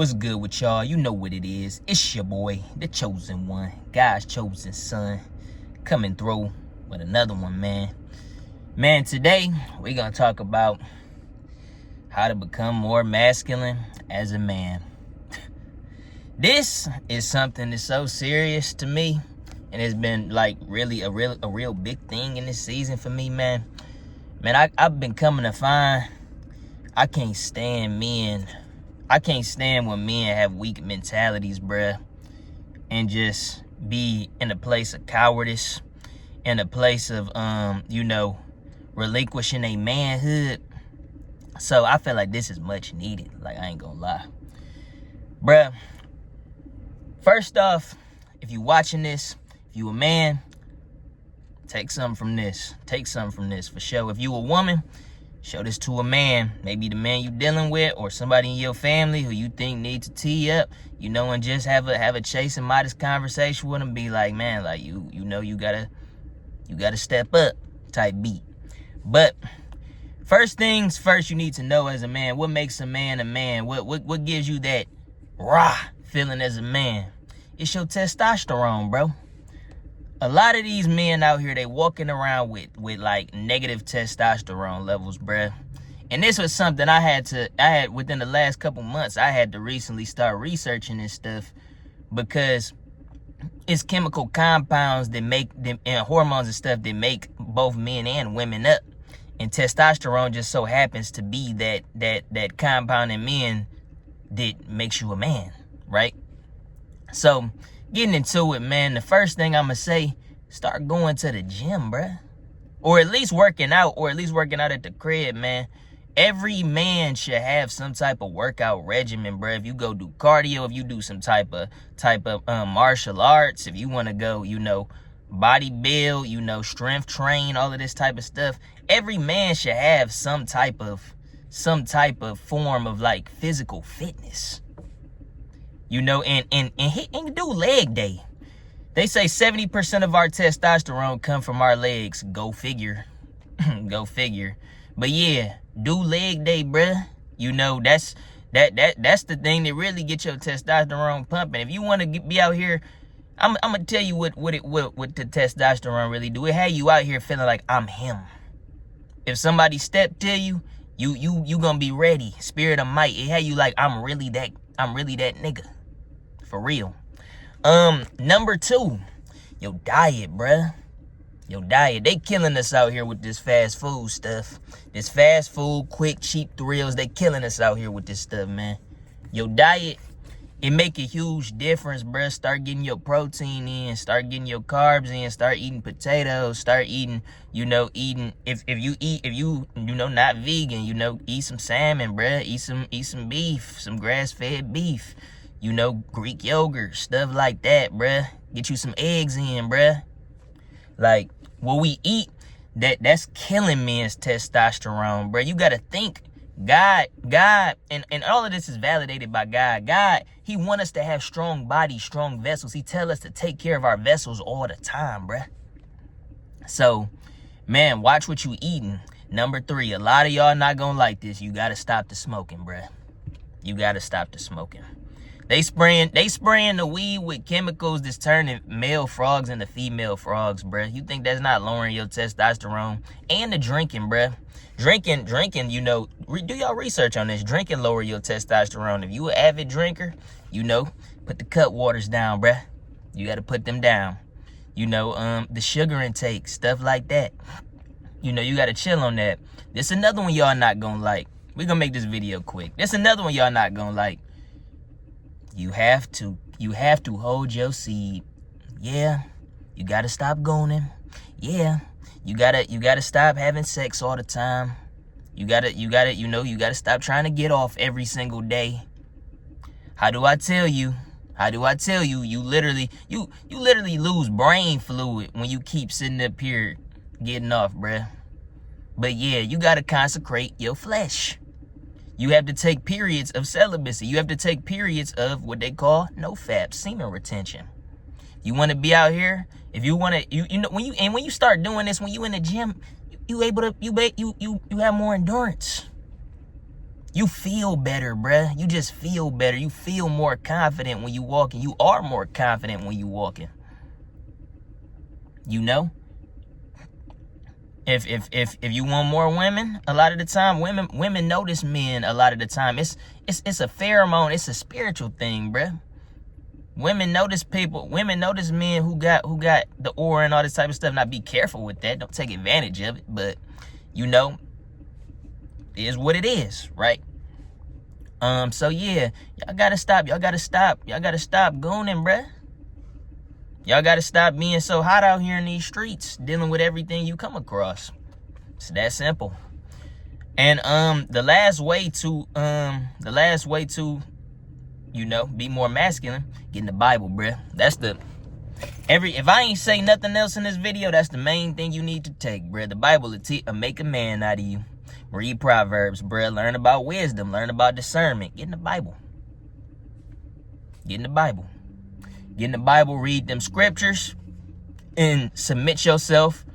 What's good with y'all? You know what it is. It's your boy, the chosen one, God's chosen son, coming through with another one, man. Man, today we're gonna talk about how to become more masculine as a man. This is something that's so serious to me, and it's been like really a real big thing in this season for me, man. Man, I've been coming to find I can't stand men. I can't stand when men have weak mentalities, bruh, and just be in a place of cowardice, in a place of, relinquishing a manhood. So I feel like this is much needed. Like, I ain't gonna lie. Bruh, first off, if you watching this, if you a man, take something from this. Take something from this for sure. If you a woman, show this to a man, maybe the man you dealing with, or somebody in your family who you think needs to tee up, and just have a chase and modest conversation with them. Be like, man, like you gotta step up type beat. But first things first, you need to know as a man, what makes a man a man? What gives you that rah feeling as a man? It's your testosterone, bro. A lot of these men out here, they walking around with like negative testosterone levels, bruh. And this was something I had within the last couple months. I had to recently start researching this stuff because it's chemical compounds that make them, and hormones and stuff that make both men and women up. And testosterone just so happens to be that compound in men that makes you a man, right? So getting into it, man, the first thing I'm going to say, start going to the gym, bruh. Or at least working out at the crib, man. Every man should have some type of workout regimen, bruh. If you go do cardio, if you do some type of martial arts, if you want to go, body build, strength train, all of this type of stuff. Every man should have some type of form of like physical fitness. And do leg day. They say 70% of our testosterone come from our legs. Go figure. Go figure. But yeah, do leg day, bruh. That's the thing that really gets your testosterone pumping. If you want to be out here, I'm gonna tell you what the testosterone really do. It had you out here feeling like I'm him. If somebody step to you, you gonna be ready. Spirit of might. It had you like I'm really that nigga. For real. Number 2, your diet, bruh. Your diet. They killing us out here with this fast food stuff. This fast food, quick, cheap thrills. They killing us out here with this stuff, man. Your diet, it make a huge difference, bruh. Start getting your protein in. Start getting your carbs in. Start eating potatoes. Start eating, if you not vegan, eat some salmon, bruh. Eat some beef, some grass-fed beef. Greek yogurt, stuff like that, bruh. Get you some eggs in, bruh. Like, what we eat, that's killing men's testosterone, bruh. You gotta think, God, and all of this is validated by God. God, he want us to have strong bodies, strong vessels. He tell us to take care of our vessels all the time, bruh. So, man, watch what you eating. Number 3, a lot of y'all not gonna like this. You gotta stop the smoking, bruh. You gotta stop the smoking. They spraying the weed with chemicals that's turning male frogs into female frogs, bruh. You think that's not lowering your testosterone? And the drinking, bruh. Drinking, do y'all research on this. Drinking lower your testosterone. If you an avid drinker, put the cut waters down, bruh. You got to put them down. The sugar intake, stuff like that. You got to chill on that. This another one y'all not going to like. We're going to make this video quick. This another one y'all not going to like. You have to hold your seed. Yeah, you gotta stop goning. Yeah, you gotta stop having sex all the time. You gotta stop trying to get off every single day. How do I tell you? You literally lose brain fluid when you keep sitting up here getting off, bruh. But yeah, you gotta consecrate your flesh. You have to take periods of celibacy. You have to take periods of what they call no-fap, semen retention. You want to be out here. If you want to, when you start doing this, when you in the gym, you have more endurance. You feel better, bruh. You just feel better. You feel more confident when you walking. You are more confident when you walking. You know? If you want more women, a lot of the time women notice men a lot of the time. It's a pheromone, it's a spiritual thing, bruh. Women notice men who got the aura and all this type of stuff. Now be careful with that. Don't take advantage of it, but you know, it is what it is, right? So yeah, y'all gotta stop gooning, bruh. Y'all gotta stop being so hot out here in these streets, dealing with everything you come across. It's that simple. And the last way to, you know, be more masculine, get in the Bible, bruh. That's if I ain't say nothing else in this video, that's the main thing you need to take, bruh. The Bible will make a man out of you. Read Proverbs, bruh. Learn about wisdom. Learn about discernment. Get in the Bible. Get in the Bible. Get in the Bible, read them scriptures, and submit yourself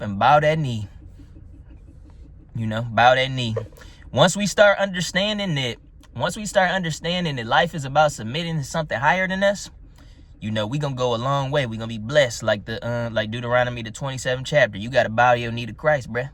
and bow that knee. You know, bow that knee. Once we start understanding that life is about submitting to something higher than us, you know, we gonna go a long way. We gonna be blessed, like like Deuteronomy, the 27th chapter. You gotta bow your knee to Christ, bruh.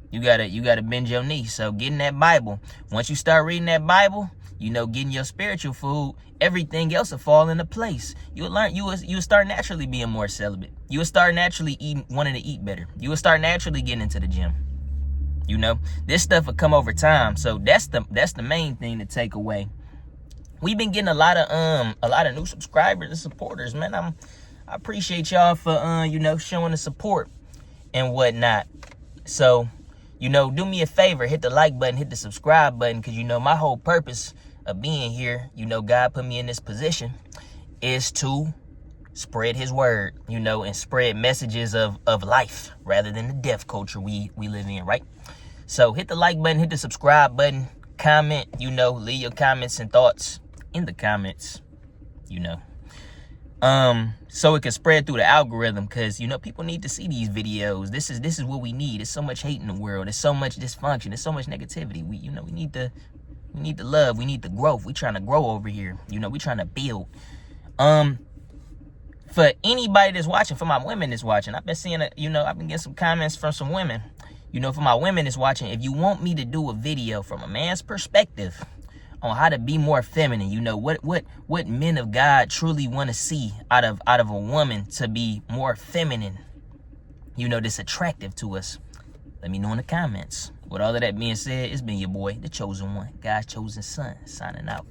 You gotta bend your knee. So get in that Bible. Once you start reading that Bible, you know, getting your spiritual food, everything else will fall into place. You'll start naturally being more celibate. You will start naturally wanting to eat better. You will start naturally getting into the gym. You know, this stuff will come over time. So that's the main thing to take away. We've been getting a lot of new subscribers and supporters, man. I appreciate y'all for you know, showing the support and whatnot. So, you know, do me a favor, hit the like button, hit the subscribe button, because you know my whole purpose of being here, you know, God put me in this position, is to spread his word, you know, and spread messages of life rather than the death culture we live in, right? So hit the like button, hit the subscribe button, comment, you know, leave your comments and thoughts in the comments, you know, so it can spread through the algorithm, because you know people need to see these videos. This is what we need. There's so much hate in the world. There's so much dysfunction. There's so much negativity. We need the love. We need the growth. We trying to grow over here. You know, we trying to build. For anybody that's watching, for my women that's watching, I've been seeing I've been getting some comments from some women. You know, for my women that's watching, if you want me to do a video from a man's perspective on how to be more feminine, you know, what men of God truly want to see out of a woman to be more feminine, you know, that's attractive to us, let me know in the comments. With all of that being said, it's been your boy, the chosen one, God's chosen son, signing out.